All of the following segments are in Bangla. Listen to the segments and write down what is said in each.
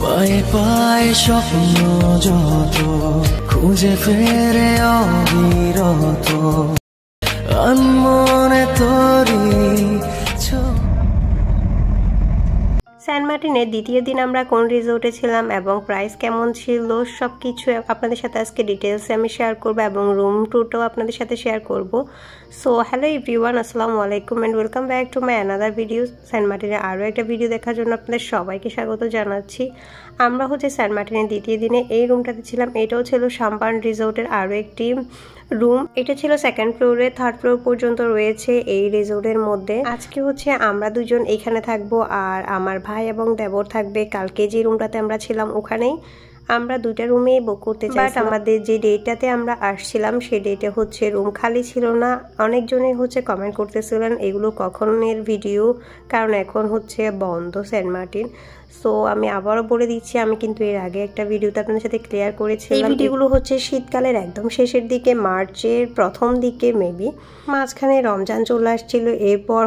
পায়ে পায়ে স্বপ্ন যত খুঁজে ফেরে অবিরত আনমনে তরি। সেন্ট মার্টিনের দ্বিতীয় দিন আমরা কোন রিসোর্টে ছিলাম এবং প্রাইস কেমন ছিল সবকিছু আপনাদের সাথে আজকে ডিটেলসে আমি শেয়ার করব এবং রুম টুরটাও আপনাদের সাথে শেয়ার করব। সো হ্যালো এভরিওয়ান, আসসালামু আলাইকুম and welcome back to my another video. Saint মার্টিনের আরও একটা ভিডিও দেখার জন্য আপনাদের সবাইকে স্বাগত জানাচ্ছি। আমরা সেন্ট মার্টিনের দ্বিতীয় দিনে এই রুমটাতে ছিলাম। এটাও ছিল সাম্পান রিসোর্টের আরও একটি রুম। এটা ছিল সেকেন্ড ফ্লোরে, থার্ড ফ্লোর পর্যন্ত রয়েছে এই রিসোর্টের মধ্যে। আজকে আমরা দুজন এখানে থাকবো আর আমার ভাই এবং দেবর থাকবে কালকে যে রুমটাতে আমরা ছিলাম ওখানেই। আমরা দুইটা রুমে বুক করতে চাই, বাট আমাদের যে ডেটটাতে আমরা আসছিলাম সেই ডেটে রুম খালি ছিল না। অনেকজনই কমেন্ট করতেছিলেন এগুলো কখনের ভিডিও, কারণ এখন বন্ধ সেন্ট মার্টিন। সো আমি আবারও বলে দিচ্ছি, আমি কিন্তু এর আগে একটা ভিডিওতে আপনাদের সাথে ক্লিয়ার করেছি। এই ভিডিওগুলো শীতকালের একদম শেষের দিকে, মার্চের প্রথম দিকে মেবি। মাঝখানে রমজান চলে আসছিল, এরপর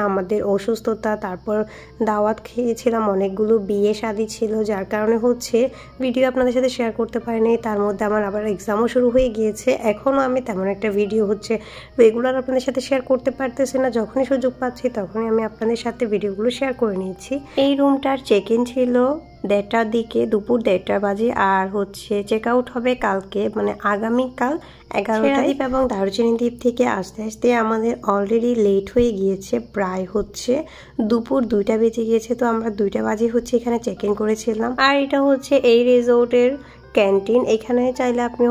আমাদের অসুস্থতা, তারপর দাওয়াত খেয়েছিলাম, অনেকগুলো বিয়ে শাদী ছিল, যার কারণে ভিডিও আপনাদের সাথে শেয়ার করতে পারিনি। তার মধ্যে আমার আবার এক্সামও শুরু হয়ে গিয়েছে। এখনও আমি তেমন একটা ভিডিও রেগুলার আপনাদের সাথে শেয়ার করতে পারতেছি না। যখনই সুযোগ পাচ্ছি তখনই আমি আপনাদের সাথে ভিডিওগুলো শেয়ার করে নিচ্ছি। এই রুমটার চেক ইন ছিল 1:30টার দিকে, দুপুর 1:30 বাজে। আর চেক আউট হবে কালকে, মানে আগামীকাল 11টায়। এবং দারুচিনি দ্বীপ থেকে আসতে আসতে আমাদের অলরেডি লেট হয়ে গিয়েছে, প্রায় দুপুর 2টা বেজে গিয়েছে। তো আমরা 2টা বাজে এখানে চেক ইন করেছিলাম। আর এটা এই রিসোর্টের ক্যান্টিন। এখানে চাইলে আপনি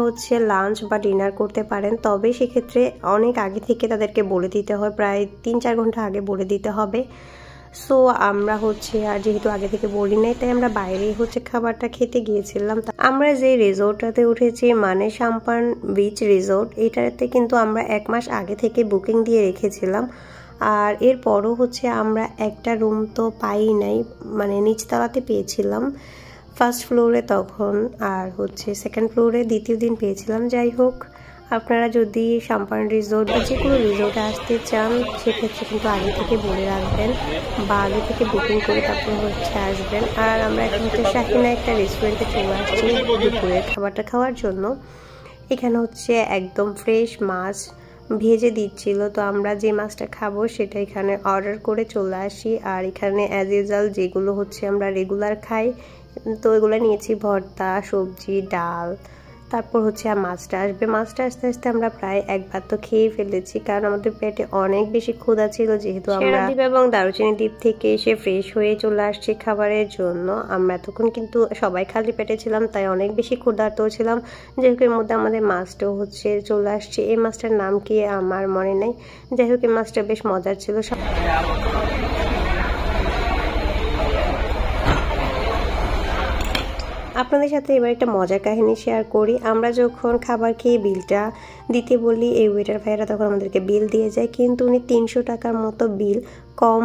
লাঞ্চ বা ডিনার করতে পারেন, তবে সেক্ষেত্রে অনেক আগে থেকে তাদেরকে বলে দিতে হয়, প্রায় 3-4 ঘন্টা আগে বলে দিতে হবে। সো আমরা আর যেহেতু আগে থেকে বলি নাই, তাই আমরা বাইরেই খাবারটা খেতে গিয়েছিলাম। আমরা যে রিসোর্টটাতে উঠেছি, মানে সাম্পান বিচ রিসোর্ট, এটাতে কিন্তু আমরা 1 মাস আগে থেকে বুকিং দিয়ে রেখেছিলাম। আর এরপরও আমরা একটা রুম তো পাই নাই, মানে নিচতলাতে পেয়েছিলাম ফার্স্ট ফ্লোরে তখন, আর সেকেন্ড ফ্লোরে দ্বিতীয় দিন পেয়েছিলাম। যাই হোক, আপনারা যদি সাম্পান রিসোর্ট বা যে কোনো রিসোর্টে আসতে চান সেক্ষেত্রে কিন্তু আগে থেকে বলে রাখবেন বা আগে থেকে বুকিং করে তারপর আসবেন। আর আমরা এখন শাহিনা একটা রেস্টুরেন্টে চলে আসছি দুপুরের খাবারটা খাওয়ার জন্য। এখানে একদম ফ্রেশ মাছ ভেজে দিচ্ছিল, তো আমরা যে মাছটা খাবো সেটা এখানে অর্ডার করে চলে আসি। আর এখানে অ্যাজ ইউজুয়াল যেগুলো আমরা রেগুলার খাই, তো এগুলো নিয়েছি ভর্তা, সবজি, ডাল, তারপর আর মাছটা আসবে। মাছটা আস্তে আস্তে আমরা প্রায় 1 ভাত তো খেয়ে ফেলেছি, কারণ আমাদের পেটে অনেক বেশি ক্ষুধা ছিল, যেহেতু আমরা দ্বীপ এবং দারুচিনি দ্বীপ থেকে এসে ফ্রেশ হয়ে চলে আসছি খাবারের জন্য। আমরা তখন কিন্তু সবাই খালি পেটে ছিলাম, তাই অনেক বেশি ক্ষুধার্ত ছিলাম। যাই হোক, এর মধ্যে আমাদের মাছটাও চলে আসছে। এই মাছটার নাম কি আমার মনে নেই। যাই হোক, এই মাছটা বেশ মজার ছিল। আপনাদের সাথে এবার একটা মজার কাহিনী শেয়ার করি। আমরা যখন খাবার খেয়ে বিলটা দিতে বলি, এই ওয়েটার ভাইয়েরা তখন আমাদেরকে বিল দিয়ে যায়, কিন্তু উনি 300 টাকার মতো বিল কম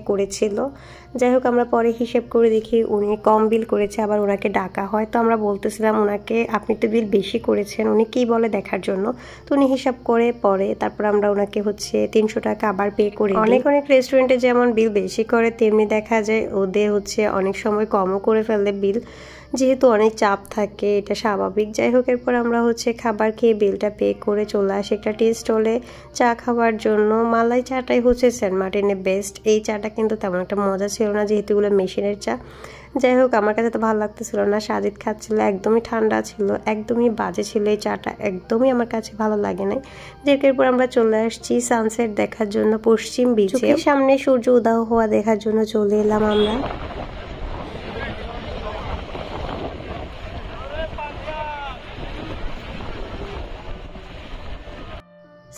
করেছিল। যাই হোক, আমরা পরে হিসেব করে দেখি উনি কম বিল করেছে, আবার ওনাকে ডাকা হয়। তো আমরা বলতেছিলাম ওনাকে, আপনি তো বিল বেশি করেছেন, উনি কি বলে দেখার জন্য। তো উনি হিসাব করে পরে তারপর আমরা ওনাকে 300 টাকা আবার পে করে। অনেক রেস্টুরেন্টে যেমন বিল বেশি করে, তেমনি দেখা যায় ওদের অনেক সময় কমও করে ফেলে বিল, যেহেতু অনেক চাপ থাকে, এটা স্বাভাবিক। যাই হোক, এরপর আমরা খাবার খেয়ে বিলটা পে করে চলে আসি একটা টি স্টলে চা খাওয়ার জন্য। মালাই চাটাই সেন্ট মার্টিনের বেস্ট। এই চাটা কিন্তু তেমন একটা মজা ছিল না, যেহেতু এগুলো মেশিনের চা। যাই হোক, আমার কাছে তো ভালো লাগতেছিল না। সাজিদ খাচ্ছিল, একদমই ঠান্ডা ছিল, একদমই বাজে ছিল এই চাটা, একদমই আমার কাছে ভালো লাগে নাই। এরপর আমরা চলে আসছি সানসেট দেখার জন্য পশ্চিম বিচে। সামনে সূর্য উদয় হওয়া দেখার জন্য চলে এলাম আমরা।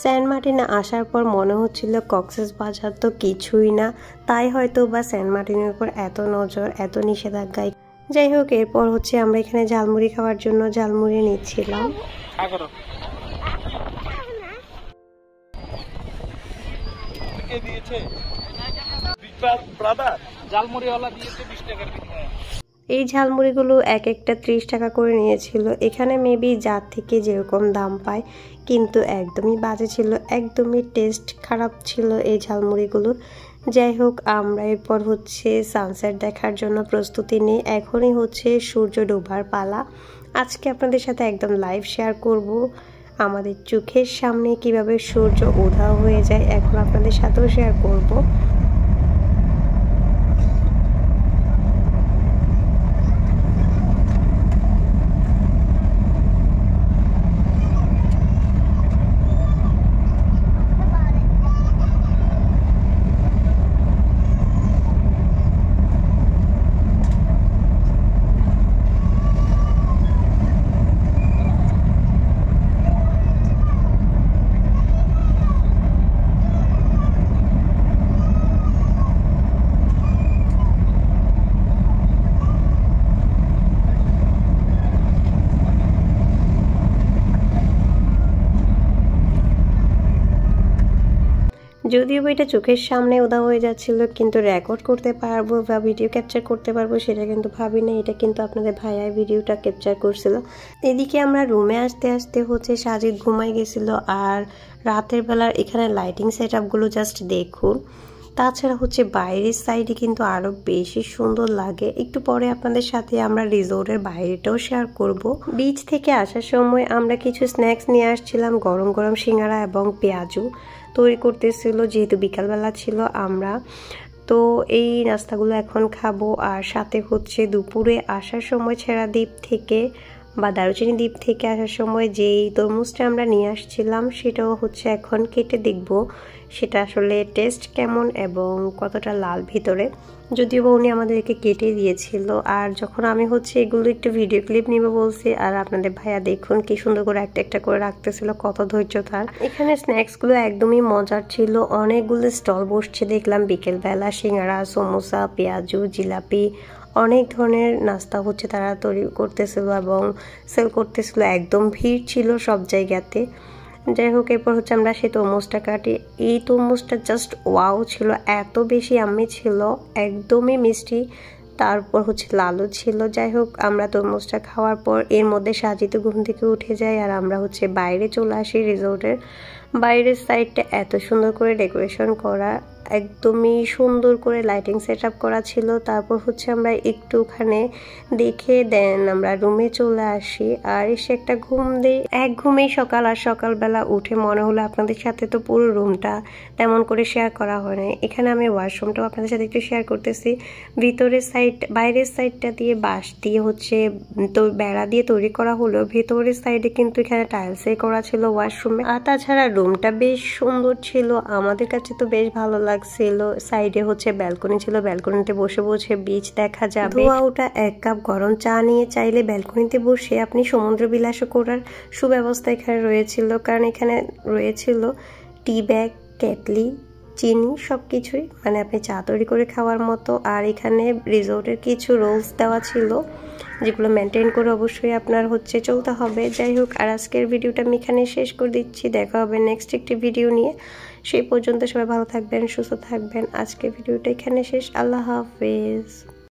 সেন্ট মার্টিনে আসার পর মনে হচ্ছিল কক্সবাজার তো কিছুই না, তাই হয়তো বা সেন্ট মার্টিনের উপর এত নজর, এত নিষেধাজ্ঞা। যাই হোক, এরপর আমরা এখানে ঝালমুড়ি খাওয়ার জন্য ঝালমুড়ি নিচ্ছিলাম। এই ঝালমুড়িগুলো এক একটা 30 টাকা করে নিয়েছিল। এখানে মেবি যার থেকে যেরকম দাম পায়, কিন্তু একদমই বাজে ছিল, একদমই টেস্ট খারাপ ছিল এই ঝালমুড়িগুলো। যাই হোক, আমরা এরপর হচ্ছে সানসেট দেখার জন্য প্রস্তুতি নিই। এখনই হচ্ছে সূর্য ডোবার পালা। আজকে আপনাদের সাথে একদম লাইভ শেয়ার করব আমাদের চোখের সামনে কিভাবে সূর্য উধাও হয়ে যায়, এখন আপনাদের সাথেও শেয়ার করব। যদিও বইটা চোখের সামনে উধাও হয়ে যাচ্ছিল, কিন্তু রেকর্ড করতে পারবো বা ভিডিও ক্যাপচার করতে পারবো সেটা কিন্তু ভাবি না। এটা কিন্তু আপনাদের ভাইয়া ভিডিওটা ক্যাপচার করছিল। এদিকে আমরা রুমে আসতে আসতে হচ্ছে সাজিদ ঘুমাই গেছিল। আর রাতের বেলার এখানে লাইটিং সেট আপগুলো জাস্ট দেখুন। তাছাড়া হচ্ছে বাইরের সাইডে কিন্তু আরো বেশি সুন্দর লাগে। একটু পরে আপনাদের সাথে আমরা রিসোর্টের বাইরেটাও শেয়ার করব। বিচ থেকে আসার সময় আমরা কিছু স্ন্যাক্স নিয়ে আসছিলাম, গরম গরম সিঙ্গারা এবং পেঁয়াজু তৈরি করতেছিল, যেহেতু বিকালবেলা ছিল। আমরা তো এই নাস্তাগুলো এখন খাবো। আর সাথে হচ্ছে দুপুরে আসার সময় ছেড়া দ্বীপ থেকে বা দারুচিনি দ্বীপ থেকে আসার সময় যেই তরমুজটা আমরা নিয়ে আসছিলাম সেটাও হচ্ছে এখন কেটে দেখব সেটা আসলে টেস্ট কেমন এবং কতটা লাল ভিতরে। যদিও উনি আমাদেরকে কেটে দিয়েছিল। আর যখন আমি হচ্ছে এগুলো একটু ভিডিও ক্লিপ নিব বলছি, আর আপনাদের ভাইয়া দেখুন কি সুন্দর করে একটা একটা করে রাখতেছিল, কত ধৈর্য তার। এখানে স্ন্যাক্সগুলো একদমই মজার ছিল। অনেকগুলো স্টল বসছে দেখলাম বিকেলবেলা, সিঙ্গারা, সমোসা, পেঁয়াজু, জিলাপি, অনেক ধরনের নাস্তা হচ্ছে তারা তৈরি করতেছিল এবং সেল করতেছিল। একদম ভিড় ছিল সব জায়গাতে। যাই হোক, এরপর হচ্ছে আমরা সেই তরমুজটা কাটি। এই তরমুজটা জাস্ট ওয়াও ছিল, এত বেশি আম্মি ছিল, একদমই মিষ্টি। তারপর হচ্ছে লালু ছিল। যাই হোক, আমরা তরমুজটা খাওয়ার পর এর মধ্যে সাজিত ঘুম থেকে উঠে যাই। আর আমরা হচ্ছে বাইরে চলে আসি। রিসোর্টের বাইরের সাইডটা এত সুন্দর করে ডেকোরেশন করা, একদমই সুন্দর করে লাইটিং সেট আপ করা ছিল। তারপর হচ্ছে আমরা একটু ওখানে দেখে দেন আমরা রুমে চলে আসি। আর এসে একটা ঘুম দিই। এক ঘুমেই সকাল। আর সকালবেলা উঠে মনে হলো আপনাদের সাথে তো পুরো রুমটা তেমন করে শেয়ার করা হয় না। এখানে আমি ওয়াশরুমটাও আপনাদের সাথে একটু শেয়ার করতেছি। ভিতরের সাইড বাইরের সাইডটা দিয়ে বাঁশ দিয়ে হচ্ছে তো বেড়া দিয়ে তৈরি করা হলো, ভেতরের সাইডে কিন্তু এখানে টাইলসে করা ছিল ওয়াশরুমে। আর তাছাড়া রুমটা বেশ সুন্দর ছিল, আমাদের কাছে তো বেশ ভালো লাগছিল। সাইডে হচ্ছে ব্যালকনি ছিল, ব্যালকনিতে বসে বসে বিচ দেখা যাবে। ধোয়া ওটা এক কাপ গরম চা নিয়ে চাইলে ব্যালকনিতে বসে আপনি সমুদ্র বিলাসও করার সুব্যবস্থা এখানে রয়েছিল। কারণ এখানে রয়েছিল টি ব্যাগ, কেটলি, চিনি, সবকিছুই, মানে আপনি চা তৈরি করে খাওয়ার মতো। আর এখানে রিসোর্টের কিছু রুলস দেওয়া ছিল যেগুলো মেনটেন করে অবশ্যই আপনার হচ্ছে চলতে হবে। যাই হোক, আর আজকের ভিডিওটা আমি এখানে শেষ করে দিচ্ছি। দেখা হবে নেক্সট একটি ভিডিও নিয়ে। সেই পর্যন্ত সবাই ভালো থাকবেন, সুস্থ থাকবেন। আজকের ভিডিওটা এখানে শেষ। আল্লাহ হাফেজ।